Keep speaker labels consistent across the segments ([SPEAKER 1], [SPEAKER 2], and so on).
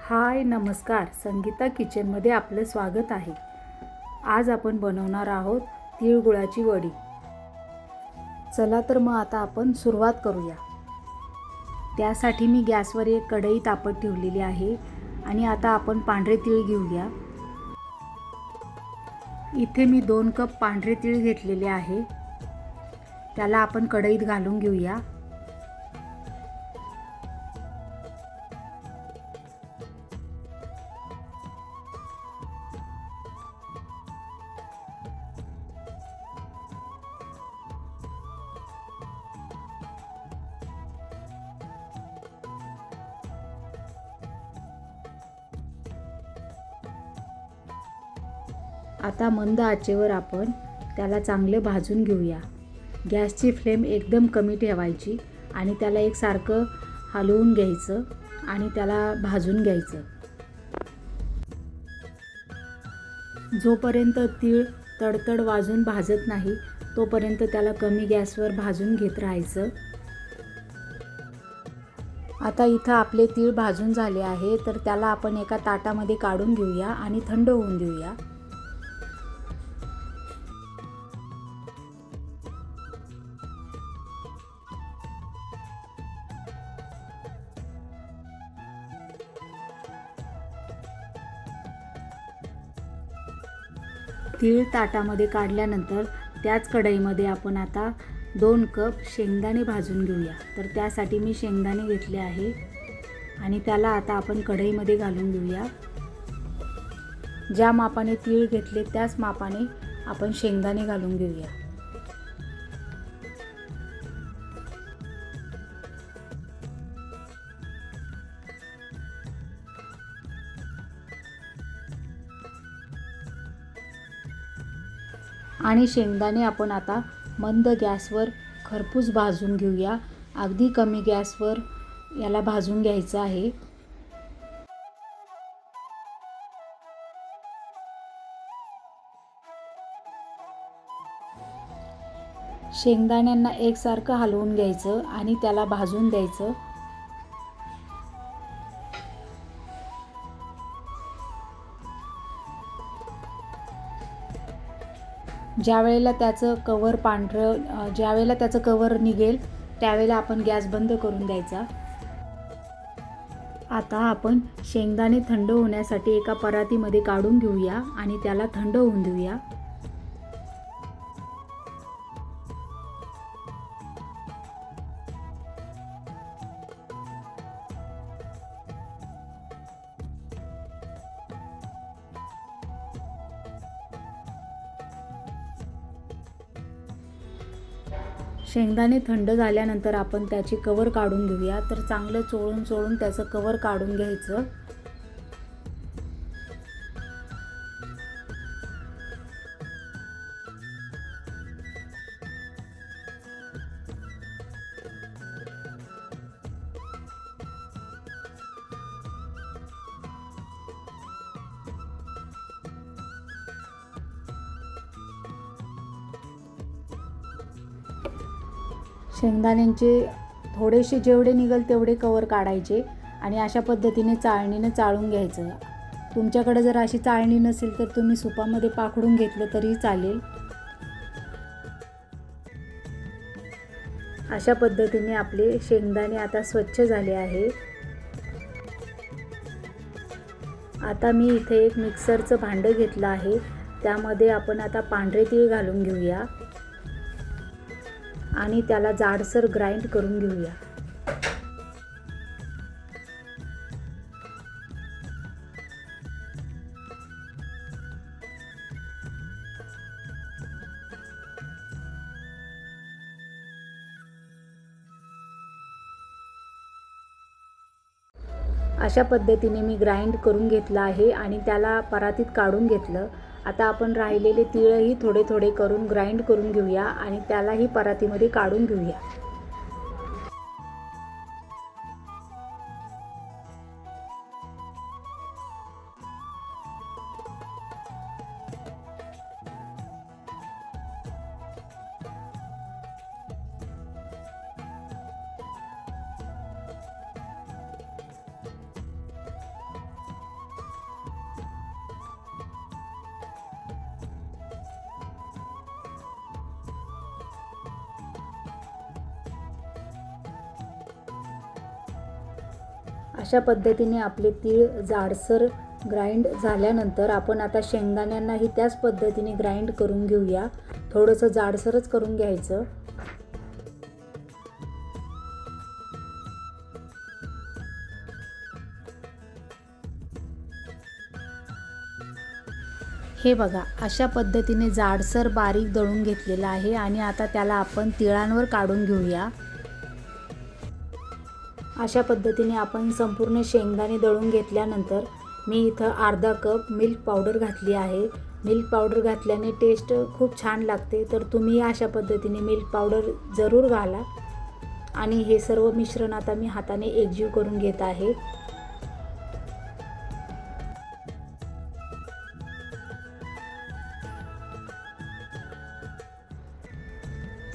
[SPEAKER 1] हाय नमस्कार, संगीता किचनमध्ये आपलं स्वागत आहे। आज आपण बनवणार आहोत तिळगुळाची वडी। चला तर मग आता आपण सुरुवात करूया। त्यासाठी मी गॅसवर एक कढई तापत ठेवलेली आहे आणि आता आपण पांढरे तीळ घेऊया। इथे मी 2 कप पांढरे तीळ घेतलेले आहे। त्याला आपण कढईत घालून घेऊया। आता मंद आचेवर आपण त्याला चांगले भाजून घेऊया। गॅसची फ्लेम एकदम कमी ठेवायची आणि त्याला एकसारखं हलवून घ्यायचं आणि त्याला भाजून घ्यायचं। जोपर्यंत तीळ तडतड वाजून भाजत नाही तोपर्यंत त्याला कमी गॅसवर भाजून घेत राहायचं। आता इथं आपले तीळ भाजून झाले आहे, तर त्याला आपण एका ताटामध्ये काढून घेऊया आणि थंड होऊन देऊया। तीळ ताटामध्ये काढल्यानंतर त्याच कढईमध्ये आपण आता 2 कप शेंगदाणे भाजून घेऊया। तर त्यासाठी मी शेंगदाणे घेतले आहे आणि त्याला आता आपण कढईमध्ये घालून घेऊया। ज्या मापाने तीळ घेतले त्याच मापाने आपण शेंगदाणे घालून घेऊया। आणि शेंगदाणे आपण आता मंद गॅसवर खरपूस भाजून घेऊया। अगदी कमी गॅसवर याला भाजून घ्यायचं आहे। शेंगदाण्यांना एकसारखं हलवून घ्यायचं आणि त्याला भाजून द्यायचं। ज्यावेळेला त्याचं कवर निघेल त्यावेळेला आपण गॅस बंद करून द्यायचा। आता आपण शेंगदाणे थंड होण्यासाठी एका परातीमध्ये काढून घेऊया आणि त्याला थंड होऊन देऊया। शेंगदाणे थंड झाल्यानंतर आपण त्याची कवर काढून घेऊया। तर चांगलं चोळून त्याचं कवर काढून घ्यायचं। शेंगदाण्यांचे थोडेसे जेवढे निघेल तेवढे कवर काढायचे आणि अशा पद्धतीने चाळणीने चाळून घ्यायचं। तुमच्याकडे जर अशी चाळणी नसेल तर तुम्ही सुपामध्ये पाखडून घेतलं तरी चालेल। अशा पद्धतीने आपले शेंगदाणे आता स्वच्छ झाले आहे। आता मी इथे एक मिक्सरचं भांडं घेतलं आहे। त्यामध्ये आपण आता पांढरे तीळ घालून घेऊया आणि त्याला जाडसर ग्राइंड करून घेऊया। अशा पद्धतीने मी ग्राइंड करून घेतलं आहे आणि त्याला परातीत काढून घेतलं। आता आपण राहिलेले तीळही थोडे थोडे करून ग्राइंड करून घेऊया आणि त्यालाही परातीमध्ये काढून घेऊया। अशा पद्धतीने आपले तीळ जाडसर ग्राइंड झाल्यानंतर आपण आता शेंगदाण्यांनाही त्याच पद्धतीने ग्राइंड करून घेऊया. थोडंसं जाडसरच करून घ्यायचं. हे बघा, अशा पद्धतीने जाडसर बारीक दळून घेतलेलं आहे आणि आता त्याला आपण तिळांवर काढून घेऊया. अशा पद्धतीने आपण संपूर्ण शेंगदाणे दळून घेतल्यानंतर मी इथं अर्धा कप मिल्क पावडर घातली आहे. मिल्क पावडर घातल्याने टेस्ट खूप छान लागते, तर तुम्ही अशा पद्धतीने मिल्क पावडर जरूर घाला. आणि हे सर्व मिश्रण आता मी हाताने एकजीव करून घेत आहे.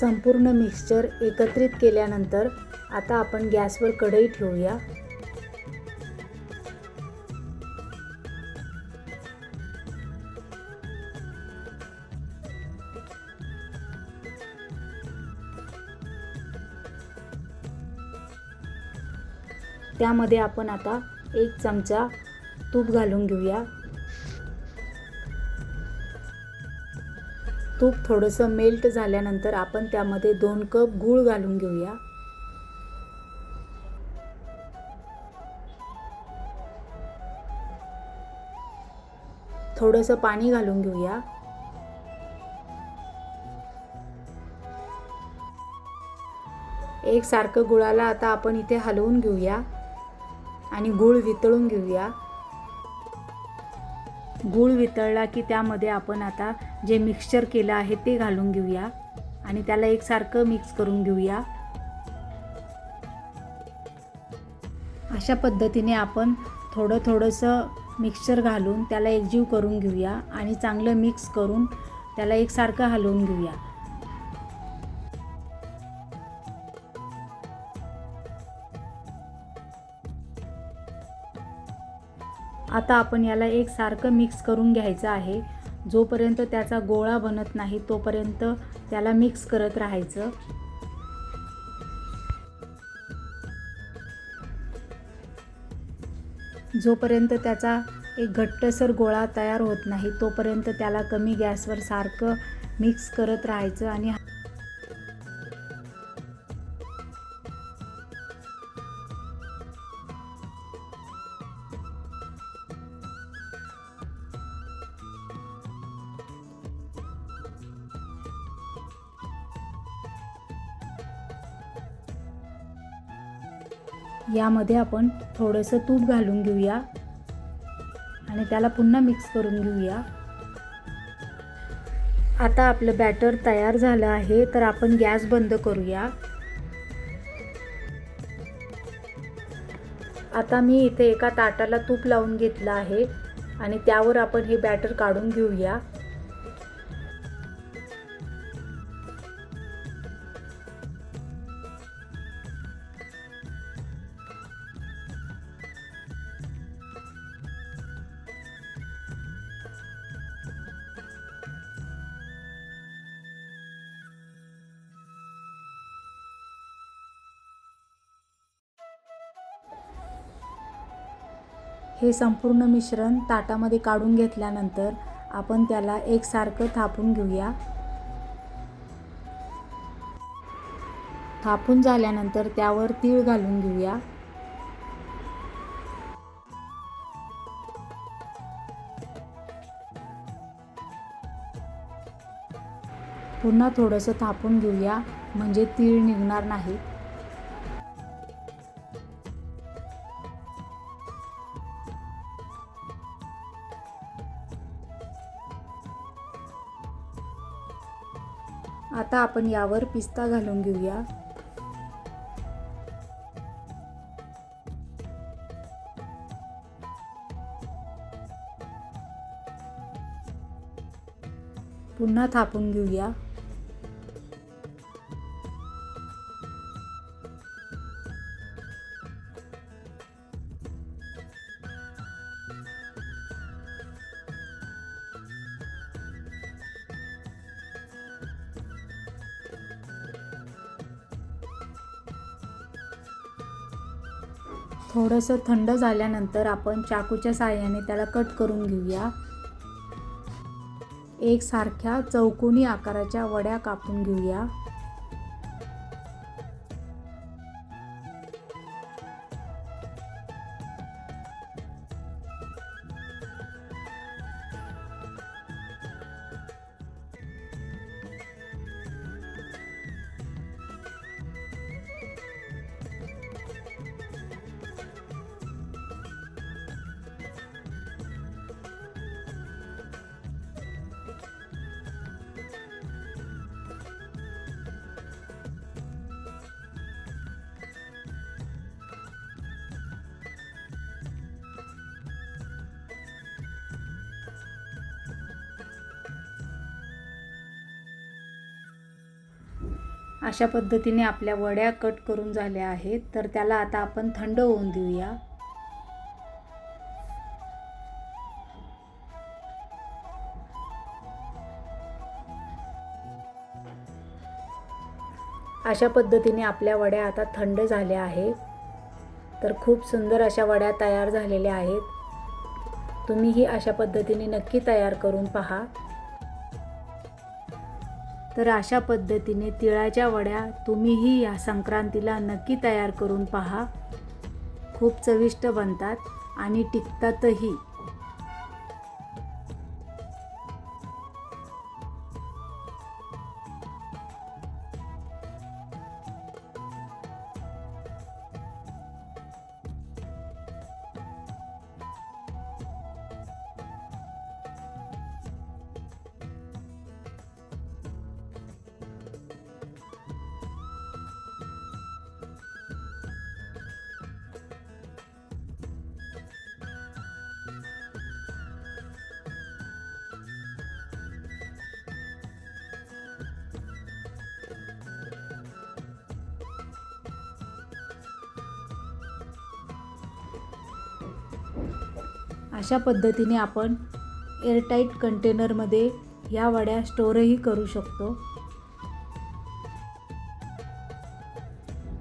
[SPEAKER 1] संपूर्ण मिक्सचर एकत्रित केल्यानंतर आता आपण गॅसवर कढई ठेवूया. त्यामध्ये आपण आता 1 चमचा तूप घालून घेऊया. तूप थोडंसं मेल्ट झाल्यानंतर आपण त्यामध्ये 2 कप गूळ घालून घेऊया. थोडंसं पाणी घालून घेऊया. एकसारखं गुळाला आता आपण इथे हलवून घेऊया आणि गूळ वितळून घेऊया. गूळ वितळला की त्यामध्ये आपण आता जे मिक्सचर केलं आहे ते घालून घेऊया आणि त्याला एकसारखं मिक्स करून घेऊया. अशा पद्धतीने आपण थोडंसं मिक्सचर घालून त्याला एकजीव करून घेऊया आणि चांगलं मिक्स करून त्याला एकसारखं हलवून घेऊया. आता आपण याला एकसारखं मिक्स करून घ्यायचं आहे. जोपर्यंत त्याचा गोळा बनत नाही तोपर्यंत त्याला मिक्स करत राहायचं. जोपर्यंत त्याचा एक घट्टसर गोळा तयार होत नाही तोपर्यंत त्याला कमी गॅसवर सारखं मिक्स करत राहायचं. आणि यामध्ये आपण थोडंसं तूप घालून घेऊया आणि त्याला पुन्हा मिक्स करून घेऊया. आता आपलं बॅटर तयार झालं आहे, तर आपण गॅस बंद करूया. आता मी इथे एका ताटाला तूप लावून घेतलं आहे आणि त्यावर आपण हे बॅटर काढून घेऊया. हे संपूर्ण मिश्रण ताटामध्ये काढून घेतल्यानंतर आपण त्याला एकसारखं थापून घेऊया. थापून झाल्यानंतर त्यावर तीळ घालून घेऊया. पुन्हा थोडंसं थापून घेऊया म्हणजे तीळ निघणार नाही. आता आपण यावर पिस्ता घालून घेऊया. पुन्हा थापून घेऊया. थोडंसं थंड झाल्यानंतर आपण चाकूच्या साहाय्याने त्याला कट करून घेऊया. एकसारख्या चौकोनी आकाराच्या वड्या कापून घेऊया. अशा पद्धतीने आपल्या वड्या कट करून झाल्या आहेत. तर त्याला आता आपण थंड होऊन देऊया. अशा पद्धतीने आपल्या वड्या आता थंड झाल्या आहेत. तर खूप सुंदर अशा वड्या तयार झालेल्या आहेत. तुम्हीही अशा पद्धतीने नक्की तयार करून पहा. तर अशा पद्धतीने तिळाच्या वड्या तुम्हीही या संक्रांतीला नक्की तयार करून पहा. खूप चविष्ट बनतात आणि टिकतातही. अशा पद्धतीने आपण एअरटाईट कंटेनरमध्ये या वड्या स्टोरही करू शकतो.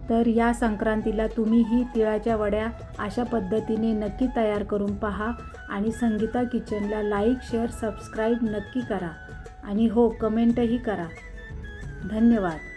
[SPEAKER 1] तर या संक्रांतीला तुम्हीही तिळाच्या वड्या अशा पद्धतीने नक्की तयार करून पहा. आणि संगीता किचनला लाईक, शेअर, सबस्क्राईब नक्की करा. आणि हो, कमेंटही करा. धन्यवाद.